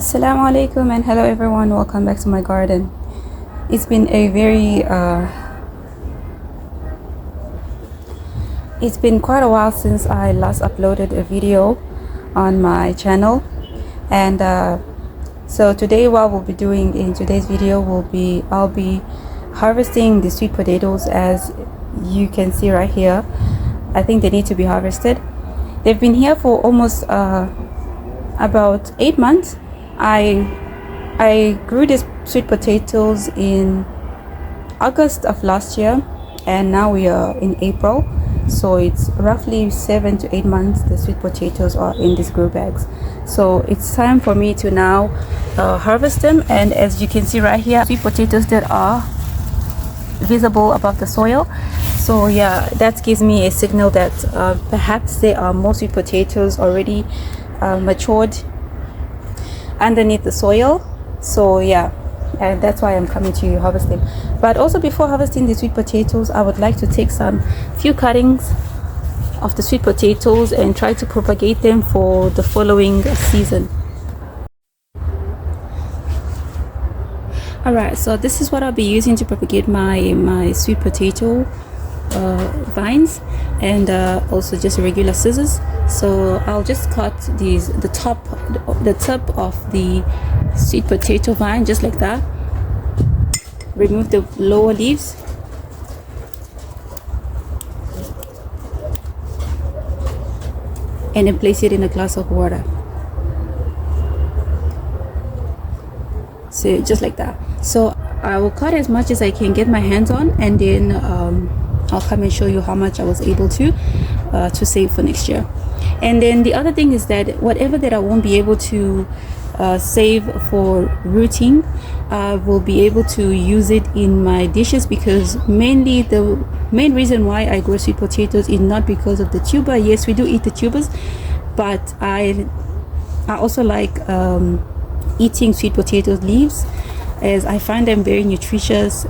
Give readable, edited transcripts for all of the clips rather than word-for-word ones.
Assalamu alaikum and hello everyone, welcome back to my garden. It's been a very it's been quite a while since I last uploaded a video on my channel, and so today what we'll be doing in today's video I'll be harvesting the sweet potatoes. As you can see right here, I think they need to be harvested. They've been here for almost about 8 months. I grew these sweet potatoes in August of last year, and now we are in April, so it's roughly 7 to 8 months the sweet potatoes are in these grow bags. So it's time for me to now harvest them. And as you can see right here, sweet potatoes that are visible above the soil. So yeah, that gives me a signal that perhaps there are more sweet potatoes already matured underneath the soil. So yeah, and that's why I'm coming to harvest them. But also, before harvesting the sweet potatoes, I would like to take some few cuttings of the sweet potatoes and try to propagate them for the following season. Alright, so this is what I'll be using to propagate my sweet potato vines, and also just regular scissors. So I'll just cut the top of the sweet potato vine just like that. Remove the lower leaves, and then place it in a glass of water. So just like that. So I will cut as much as I can get my hands on, and then I'll come and show you how much I was able to save for next year. And then the other thing is that whatever that I won't be able to save for rooting, I will be able to use it in my dishes, because mainly the main reason why I grow sweet potatoes is not because of the tuber. Yes, we do eat the tubers, but I also like eating sweet potato leaves, as I find them very nutritious,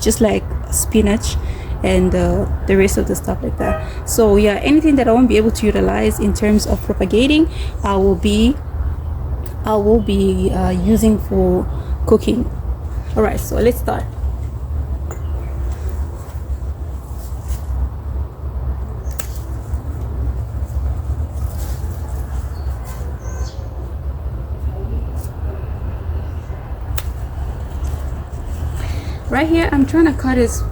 just like spinach and the rest of the stuff like that. So yeah, anything that I won't be able to utilize in terms of propagating, I will be using for cooking. All right, so let's start. Right here, I'm trying to cut as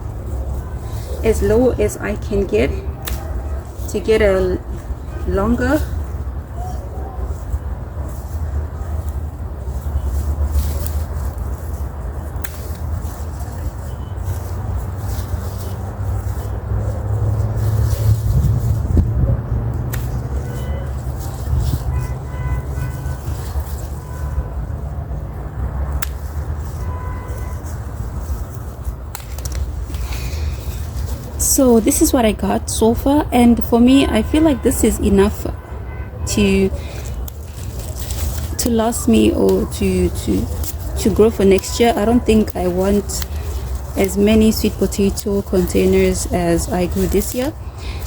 low as I can get to get a longer So this is what I got so far, and for me, I feel like this is enough to last me, or to grow for next year. I don't think I want as many sweet potato containers as I grew this year,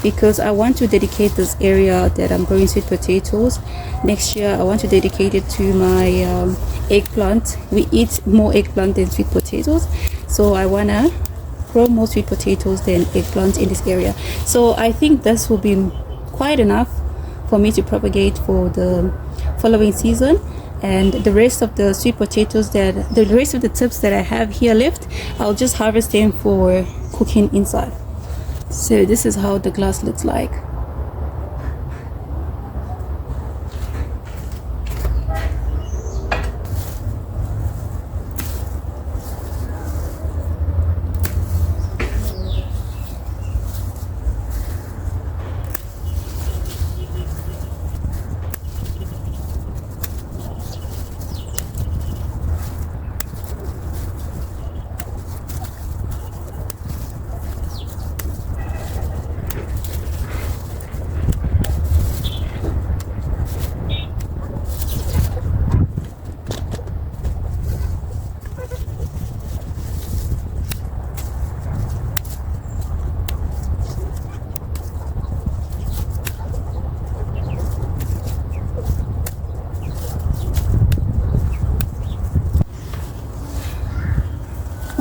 because I want to dedicate this area that I'm growing sweet potatoes next year. I want to dedicate it to my eggplant. We eat more eggplant than sweet potatoes, so I wanna grow more sweet potatoes than eggplants in this area. So I think this will be quite enough for me to propagate for the following season. And the rest of the sweet potatoes, the rest of the tips that I have here left, I'll just harvest them for cooking inside. So this is how the glass looks like.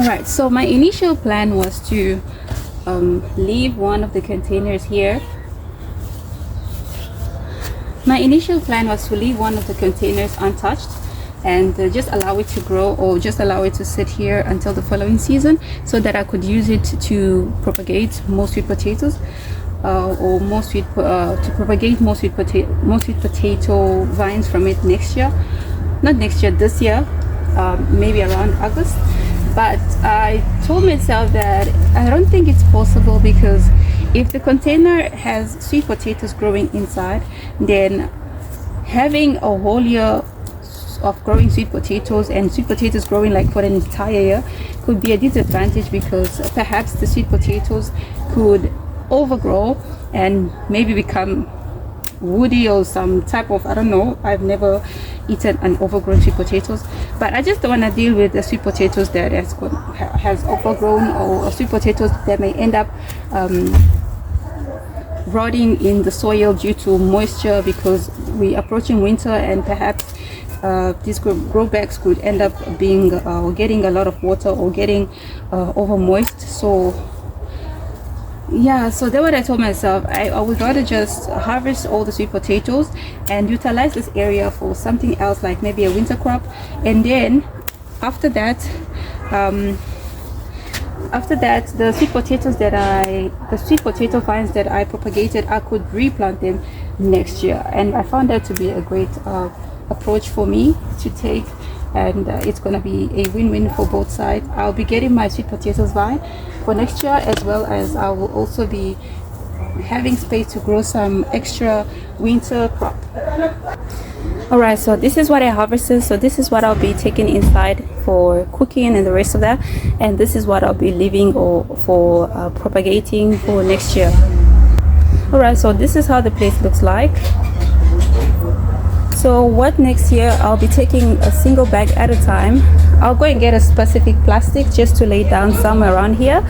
Alright, so my initial plan was to leave one of the containers here. My initial plan was to leave one of the containers untouched and just allow it to grow, or just allow it to sit here until the following season, so that I could use it to propagate more sweet potatoes, to propagate more sweet potato vines from it next year. Not next year, this year, maybe around August. But I told myself that I don't think it's possible, because if the container has sweet potatoes growing inside, then having a whole year of growing sweet potatoes and sweet potatoes growing like for an entire year could be a disadvantage, because perhaps the sweet potatoes could overgrow and maybe become woody or some type of, I don't know, I've never eaten an overgrown sweet potatoes, but I just don't want to deal with the sweet potatoes that has overgrown, or sweet potatoes that may end up rotting in the soil due to moisture, because we're approaching winter and perhaps these grow bags could end up being getting a lot of water or getting over moist. So yeah, so that's what I told myself. I would rather just harvest all the sweet potatoes and utilize this area for something else, like maybe a winter crop, and then after that the sweet potato vines that I propagated, I could replant them next year. And I found that to be a great approach for me to take, and it's gonna be a win-win for both sides. I'll be getting my sweet potatoes vine for next year, as well as I will also be having space to grow some extra winter crop. Alright, so this is what I harvested. So this is what I'll be taking inside for cooking and the rest of that, and this is what I'll be leaving or for propagating for next year. Alright, so this is how the place looks like. So what next year, I'll be taking a single bag at a time. I'll go and get a specific plastic just to lay down somewhere around here,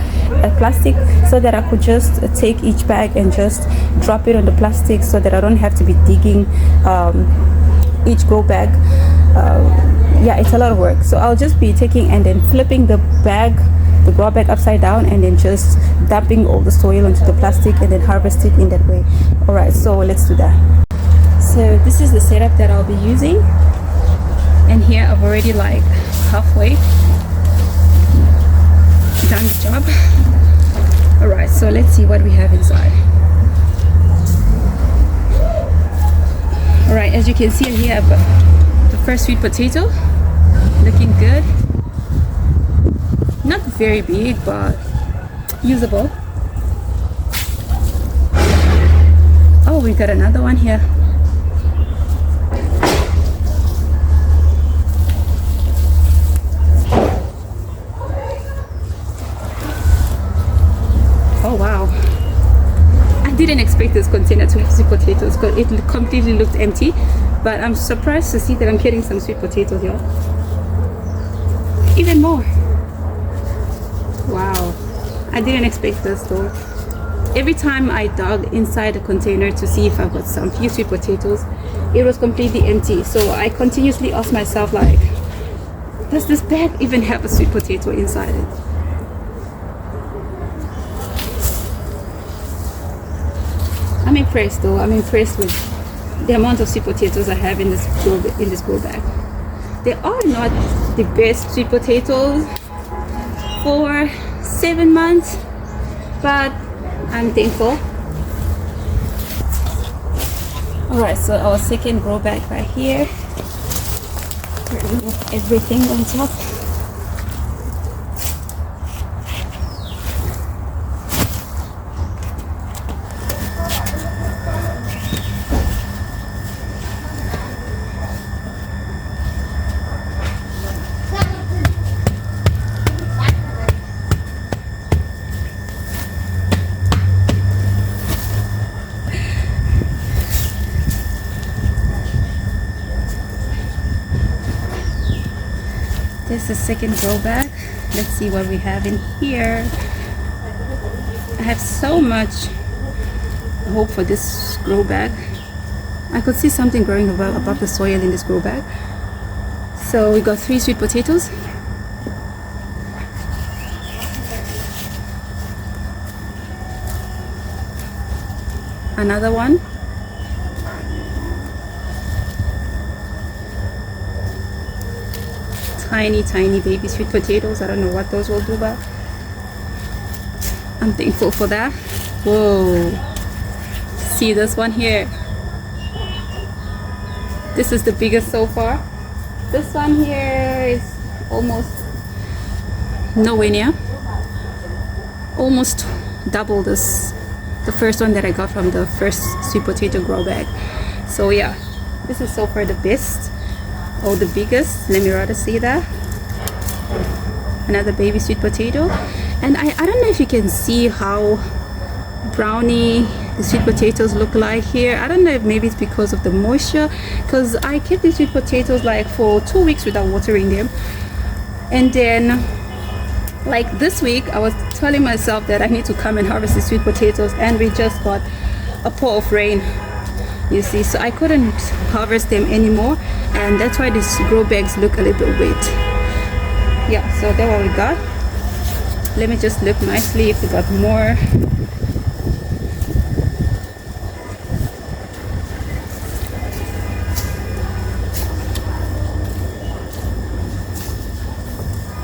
a plastic, so that I could just take each bag and just drop it on the plastic, so that I don't have to be digging each grow bag. Yeah, it's a lot of work. So I'll just be taking and then flipping the grow bag upside down, and then just dumping all the soil into the plastic and then harvest it in that way. Alright, so let's do that. So this is the setup that I'll be using, and here I've already like halfway done the job. Alright, so let's see what we have inside. Alright, as you can see here, I've got the first sweet potato, looking good. Not very big, but usable. Oh, we got another one here. Oh wow, I didn't expect this container to have sweet potatoes because it completely looked empty, but I'm surprised to see that I'm getting some sweet potatoes here. Even more. Wow, I didn't expect this though. Every time I dug inside the container to see if I got some few sweet potatoes, it was completely empty. So I continuously asked myself, like, does this bag even have a sweet potato inside it? I'm impressed though. I'm impressed with the amount of sweet potatoes I have in this grow bag. They are not the best sweet potatoes for 7 months, but I'm thankful. Alright, so our second grow bag right here. Remove everything on top. This is the second grow bag. Let's see what we have in here. I have so much hope for this grow bag. I could see something growing above the soil in this grow bag. So we got 3 sweet potatoes. another one. Tiny baby sweet potatoes. I don't know what those will do, but I'm thankful for that. Whoa, see this one here? This is the biggest so far. This one here is almost nowhere near, almost double this, the first one that I got from the first sweet potato grow bag. So yeah, this is so far the best, or the biggest, let me rather say that. Another baby sweet potato. And I don't know if you can see how browny the sweet potatoes look like here. I don't know if maybe it's because of the moisture, because I kept these sweet potatoes like for 2 weeks without watering them. And then like this week I was telling myself that I need to come and harvest the sweet potatoes, and we just got a pour of rain, you see, so I couldn't harvest them anymore, and that's why these grow bags look a little bit wet. Yeah, so that's what we got. Let me just look nicely if we got more.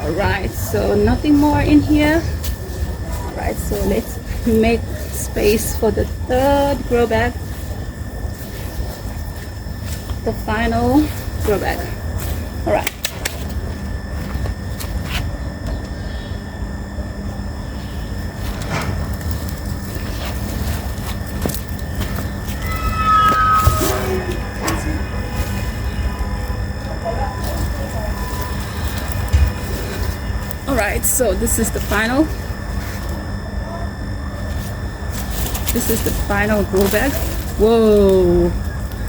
Alright, so nothing more in here. Alright, so let's make space for the third grow bag, the final grow bag. Alright. Alright, so this is the final. This is the final grow bag. Whoa!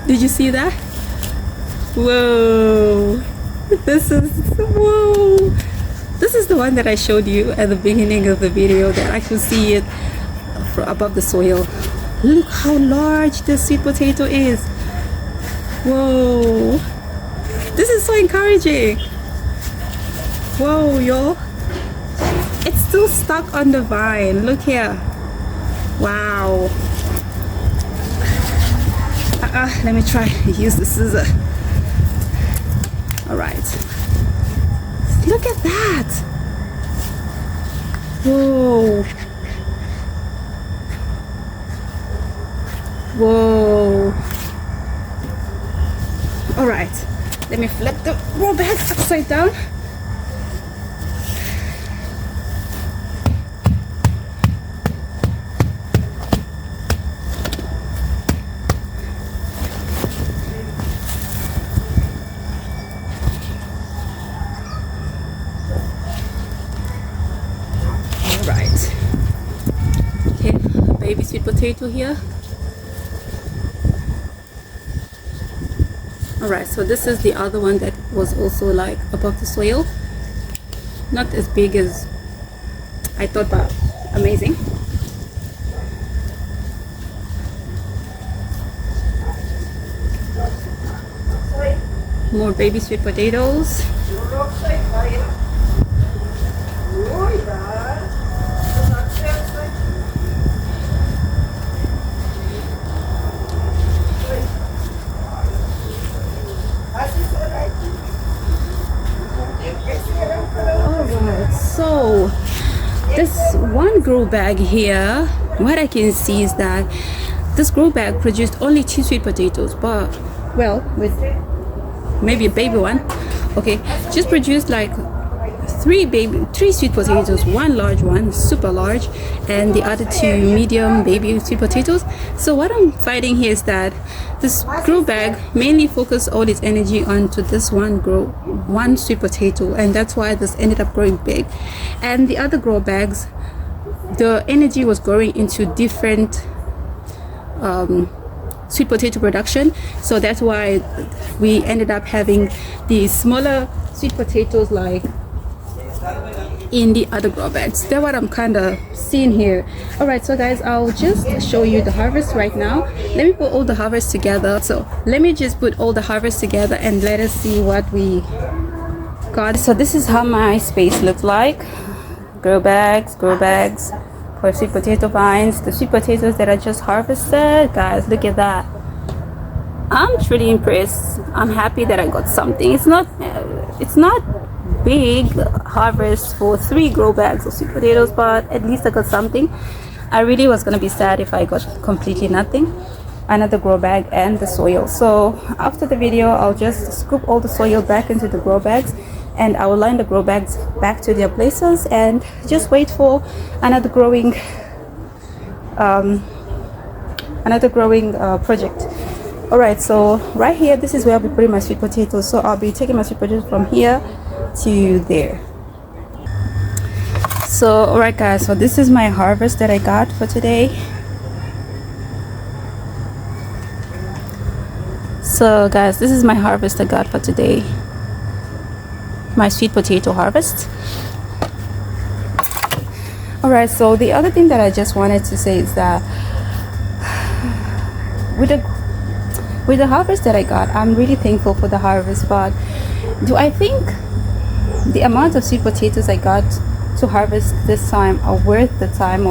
Did you see that? Whoa! This is, whoa! This is the one that I showed you at the beginning of the video, that I could see it from above the soil. Look how large this sweet potato is. Whoa! This is so encouraging. Whoa, y'all. It's still stuck on the vine. Look here. Wow. Let me try to use the scissor. Alright. Look at that. Whoa. Whoa. Alright. Let me flip the grow bag upside down. Baby sweet potato here. Alright, so this is the other one that was also like above the soil. Not as big as I thought, but amazing. More baby sweet potatoes. Alright, so this one grow bag here, what I can see is that this grow bag produced only 2 sweet potatoes, but well, with maybe a baby one, okay, just produced like 3 sweet potatoes, 1 large one, super large, and the other 2 medium baby sweet potatoes. So what I'm finding here is that this grow bag mainly focused all its energy onto this one sweet potato, and that's why this ended up growing big. And the other grow bags, the energy was going into different sweet potato production, so that's why we ended up having the smaller sweet potatoes like in the other grow bags. That's what I'm kind of seeing here. Alright, so guys, I'll just show you the harvest right now. Let me put all the harvest together. So let me just put all the harvest together and let us see what we got. So this is how my space looks like. Grow bags, for sweet potato vines. The sweet potatoes that I just harvested, guys, look at that. I'm truly impressed. I'm happy that I got something. It's not big harvest for 3 grow bags of sweet potatoes, but at least I got something. I really was gonna be sad if I got completely nothing. Another grow bag and the soil. So after the video, I'll just scoop all the soil back into the grow bags, and I will line the grow bags back to their places and just wait for another growing project. All right, so right here, this is where I'll be putting my sweet potatoes. So I'll be taking my sweet potatoes from here to there. So all right, guys, so this is my harvest that I got for today. So guys, this is my harvest I got for today, my sweet potato harvest. All right, so the other thing that I just wanted to say is that with the harvest that I got, I'm really thankful for the harvest. But do I think the amount of sweet potatoes I got to harvest this time are worth the time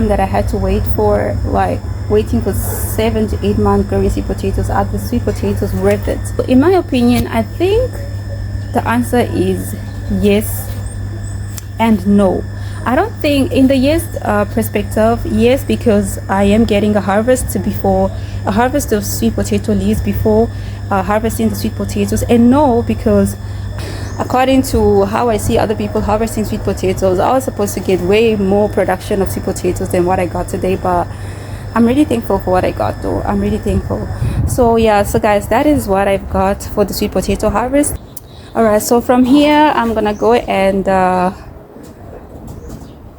that I had to wait for, like waiting for 7 to 8 months growing sweet potatoes? Are the sweet potatoes worth it? So in my opinion, I think the answer is yes and no. I don't think in the yes perspective, yes, because I am getting a harvest of sweet potato leaves before harvesting the sweet potatoes, and no, because according to how I see other people harvesting sweet potatoes, I was supposed to get way more production of sweet potatoes than what I got today. But I'm really thankful for what I got though. I'm really thankful. So yeah, so guys, that is what I've got for the sweet potato harvest. All right, so from here I'm gonna go and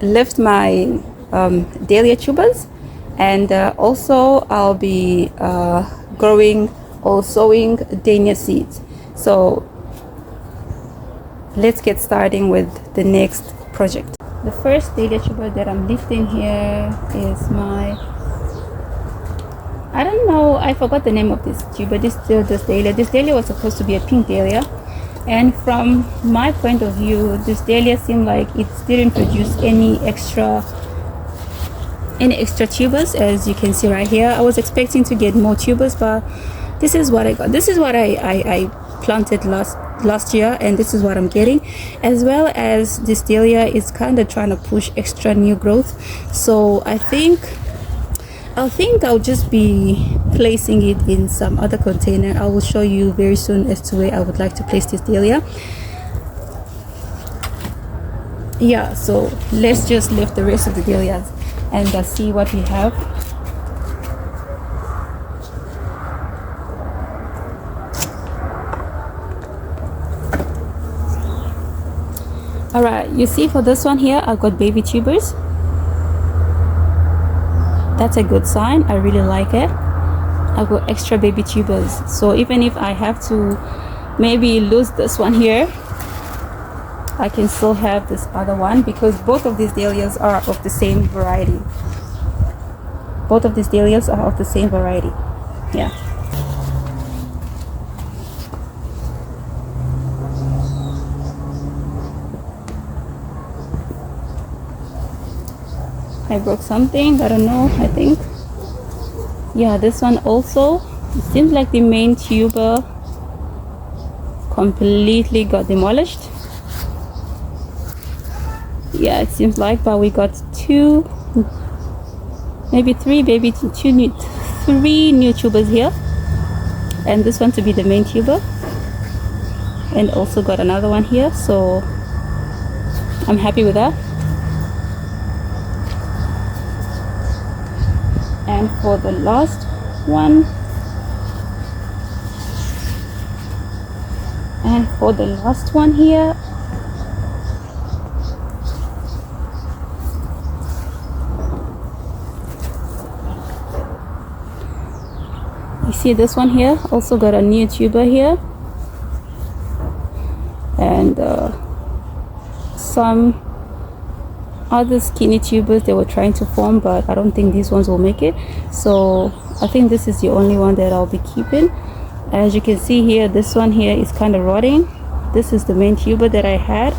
lift my dahlia tubers, and also I'll be growing or sowing dahlia seeds. So let's get starting with the next project. The first dahlia tuber that I'm lifting here is my, I don't know, I forgot the name of this tuber. This dahlia. This dahlia was supposed to be a pink dahlia, and from my point of view, this dahlia seemed like it didn't produce any extra tubers. As you can see right here, I was expecting to get more tubers, but this is what I got. This is what I planted last year, and this is what I'm getting. As well as this dahlia is kind of trying to push extra new growth, so I think I'll just be placing it in some other container. I will show you very soon as to where I would like to place this dahlia. Yeah, so let's just lift the rest of the dahlias and see what we have. All right, you see, for this one here, I've got baby tubers. That's a good sign. I really like it. I've got extra baby tubers, so even if I have to maybe lose this one here, I can still have this other one, because both of these dahlias are of the same variety. Both of these dahlias are of the same variety. Yeah. I broke something, I don't know, I think. Yeah, this one also, it seems like the main tuber completely got demolished. Yeah, it seems like, but we got two, maybe three new tubers here, and this one to be the main tuber, and also got another one here, so I'm happy with that. And for the last one, here, you see this one here also got a new tuber here, and some other skinny tubers they were trying to form, but I don't think these ones will make it, so I think this is the only one that I'll be keeping. As you can see here, this one here is kind of rotting. This is the main tuber that I had,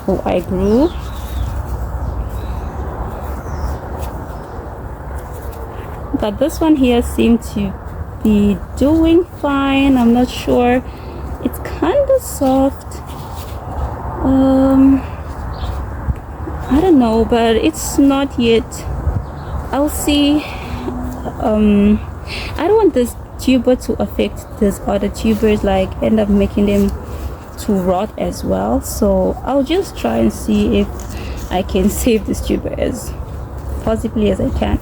or I grew. but this one here seemed to be doing fine. I'm not sure. It's kind of soft. I don't know, but it's not yet. I'll see. I don't want this tuber to affect these other tubers, like end up making them to rot as well. So I'll just try and see if I can save this tuber as possibly as I can,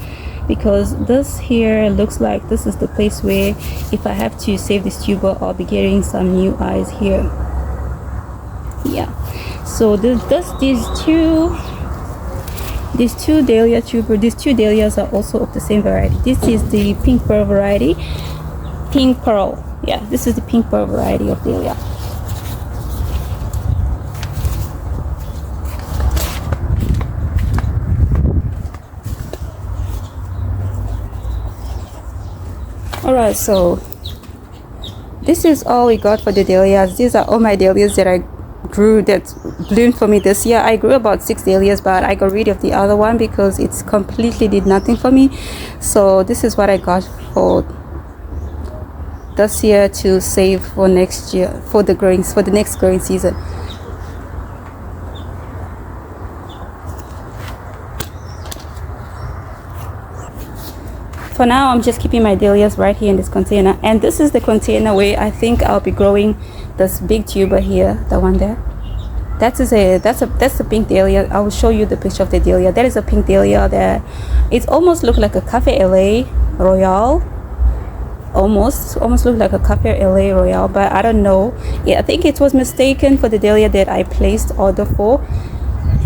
because this here looks like this is the place where if I have to save this tuber, I'll be getting some new eyes here. Yeah, so these two dahlia tuber, these two dahlias are also of the same variety. This is the pink pearl variety. Pink pearl, yeah, this is the pink pearl variety of dahlia. Alright, so this is all we got for the dahlias. These are all my dahlias that I grew, that bloomed for me this year. I grew about 6 dahlias, but I got rid of the other one because it's completely did nothing for me. So this is what I got for this year to save for next year, for the next growing season. For now, I'm just keeping my dahlias right here in this container, and this is the container where I think I'll be growing this big tuber here, the one there. That's a pink dahlia. I will show you the picture of the dahlia. That is a pink dahlia there. It almost looked like a Cafe LA Royale. Almost looked like a Cafe LA Royale, but I don't know. Yeah, I think it was mistaken for the dahlia that I placed order for.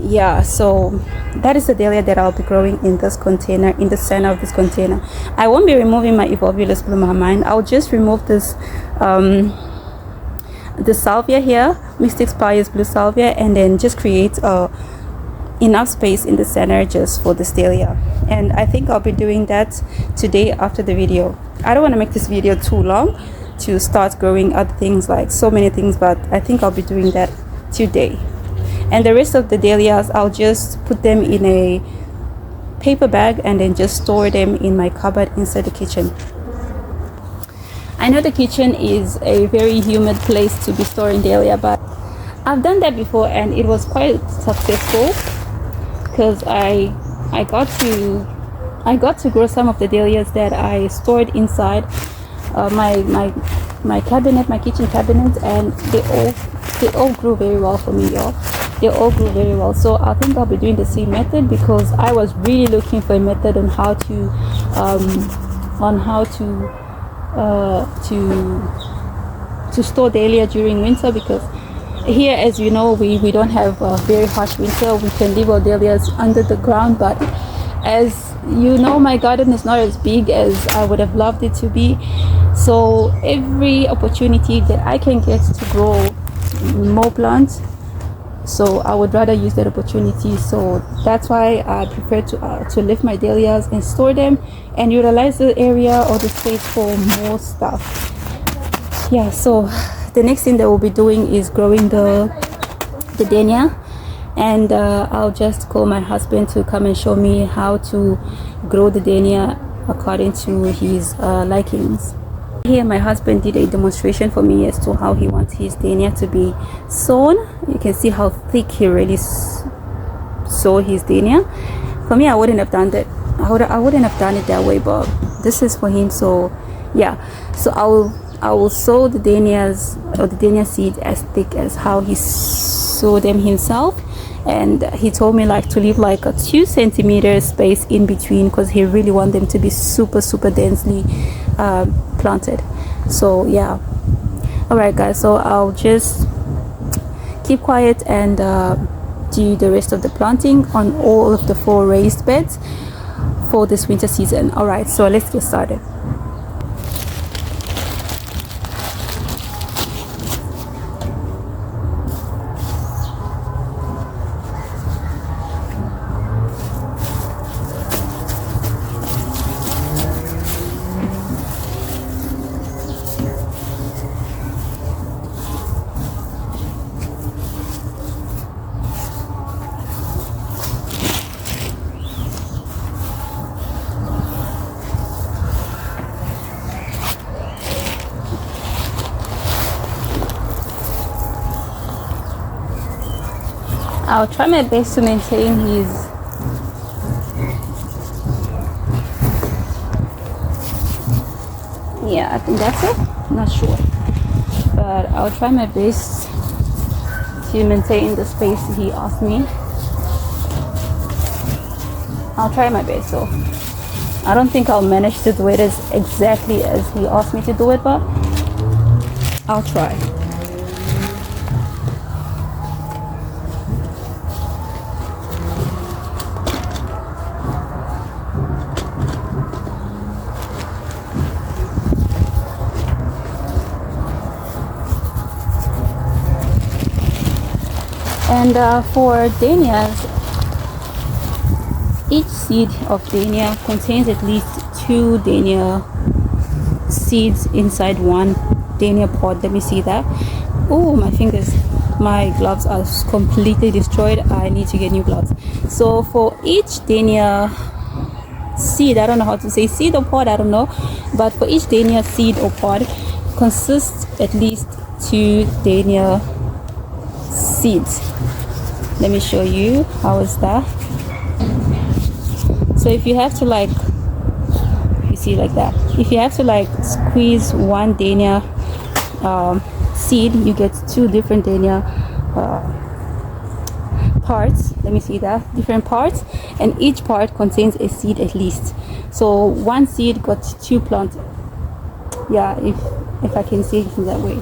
Yeah, so that is the dahlia that I'll be growing in this container, in the center of this container. I won't be removing my Evolvulus bloomer. I'll just remove this the salvia here, Mystic Spire's blue salvia, and then just create enough space in the center just for this dahlia. And I think I'll be doing that today after the video. I don't want to make this video too long to start growing other things, like so many things, but I think I'll be doing that today. And the rest of the dahlias, I'll just put them in a paper bag and then just store them in my cupboard inside the kitchen. I know the kitchen is a very humid place to be storing dahlia, but I've done that before and it was quite successful, because I got to grow some of the dahlias that I stored inside my cabinet, my kitchen cabinet, and they all grew very well for me, y'all. They all grew very well. So I think I'll be doing the same method, because I was really looking for a method on how to store dahlia during winter, because here, as you know, we don't have a very harsh winter. We can leave our dahlias under the ground, but as you know, my garden is not as big as I would have loved it to be. So every opportunity that I can get to grow more plants, so I would rather use that opportunity. So that's why I prefer to lift my dahlias and store them and utilize the area or the space for more stuff. Yeah, so the next thing that we'll be doing is growing the dahlia, and I'll just call my husband to come and show me how to grow the dahlia according to his likings. Here my husband did a demonstration for me as to how he wants his dahlia to be sown. You can see how thick he really sowed his dahlia. For me, I wouldn't have done that. I wouldn't have done it that way, but this is for him. So yeah, so I will sow the dahlias, or the dahlia seeds, as thick as how he sowed them himself. And he told me like to leave like a 2 centimeter space in between, because he really want them to be super densely planted. So yeah, all right guys, so I'll just keep quiet and do the rest of the planting on all of the 4 raised beds for this winter season. All right, so let's get started. I'll try my best to maintain his I think that's it. Not sure, but I'll try my best to maintain the space he asked me. I'll try my best. So I don't think I'll manage to do it as exactly as he asked me to do it, but I'll try. And for Dahlias, each seed of Dahlia contains at least 2 Dahlia seeds inside one Dahlia pod. Let me see that. Oh, my fingers, my gloves are completely destroyed. I need to get new gloves. So for each Dahlia seed, I don't know how to say seed or pod, I don't know, but for each Dahlia seed or pod consists at least 2 Dahlia seeds. Let me show you how is that. So if you have to like, you see like that, if you have to like squeeze one Dahlia seed, you get 2 different Dahlia parts. Let me see that, different parts, and each part contains a seed at least. So one seed got 2 plants. Yeah, if I can see it in that way.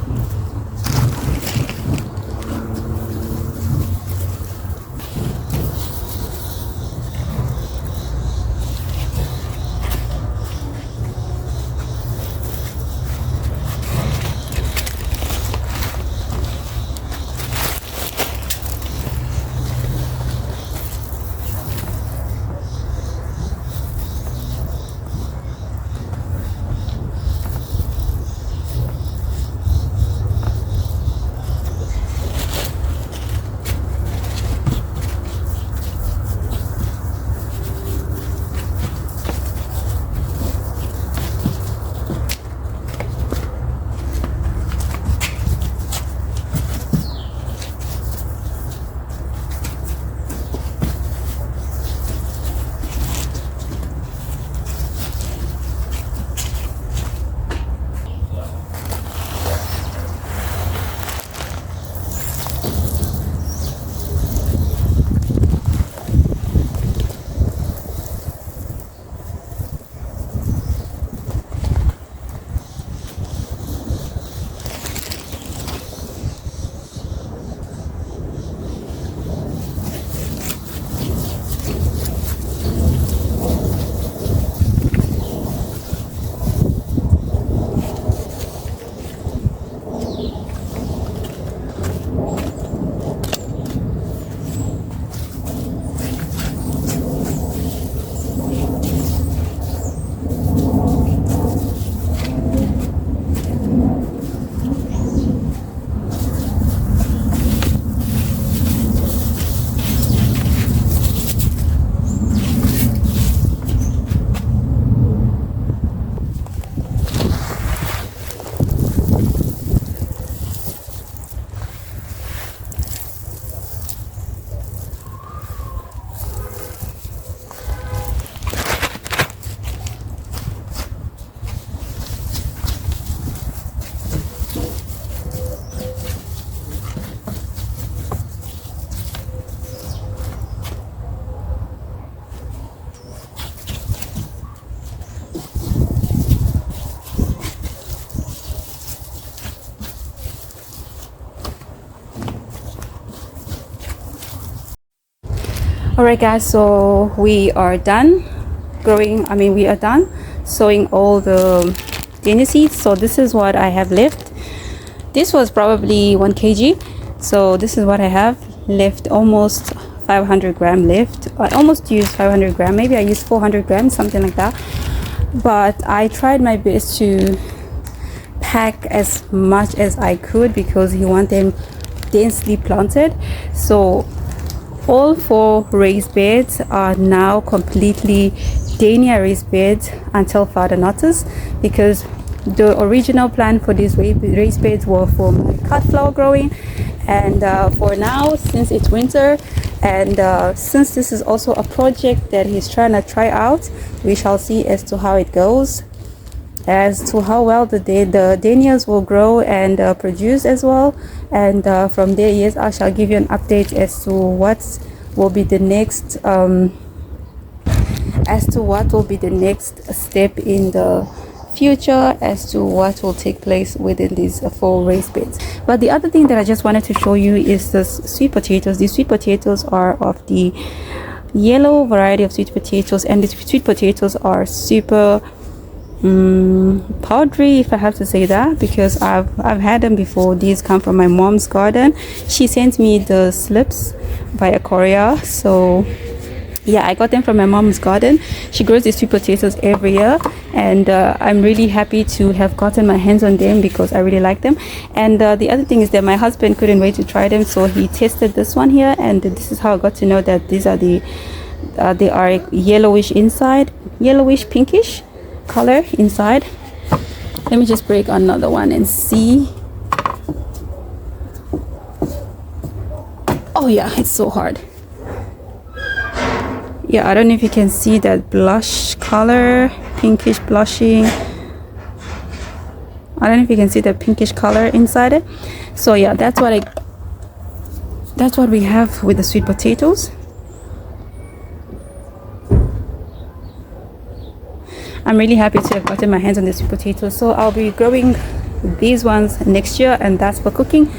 Alright guys, so we are done we are done sowing all the Dahlia seeds. So this is what I have left. This was probably 1 kg, so this is what I have left. Almost 500 gram left. I almost used 500 gram, maybe I used 400 grams, something like that, but I tried my best to pack as much as I could because you want them densely planted. So all 4 raised beds are now completely Dahlia raised beds until further notice, because the original plan for these raised beds were for my cut flower growing, And for now, since it's winter, and since this is also a project that he's trying to try out, we shall see as to how it goes, as to how well the dahlias will grow and produce as well. And from there, yes, I shall give you an update as to what will be the next step in the future, as to what will take place within these 4 raised beds. But the other thing that I just wanted to show you is the sweet potatoes. These sweet potatoes are of the yellow variety of sweet potatoes, and these sweet potatoes are super powdery, if I have to say that, because I've had them before. These come from my mom's garden. She sent me the slips via courier, so yeah, I got them from my mom's garden. She grows these sweet potatoes every year, and I'm really happy to have gotten my hands on them because I really like them. And the other thing is that my husband couldn't wait to try them, so he tested this one here, and this is how I got to know that these are they are yellowish inside, yellowish pinkish color inside. Let me just break another one and see. Oh yeah, it's so hard. Yeah, I don't know if you can see that blush color, pinkish blushing. I don't know if you can see the pinkish color inside it. So yeah, that's what we have with the sweet potatoes. I'm really happy to have gotten my hands on the sweet potatoes, so I'll be growing these ones next year, and that's for cooking.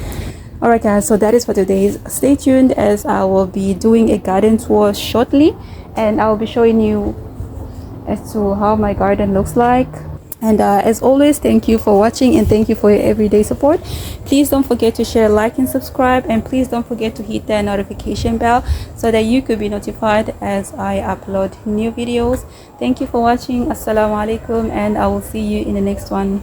Alright guys, so that is for today. Stay tuned, as I will be doing a garden tour shortly, and I'll be showing you as to how my garden looks like. And as always, thank you for watching, and thank you for your everyday support. Please don't forget to share, like, and subscribe, and please don't forget to hit that notification bell so that you could be notified as I upload new videos. Thank you for watching. Assalamu alaikum, and I will see you in the next one.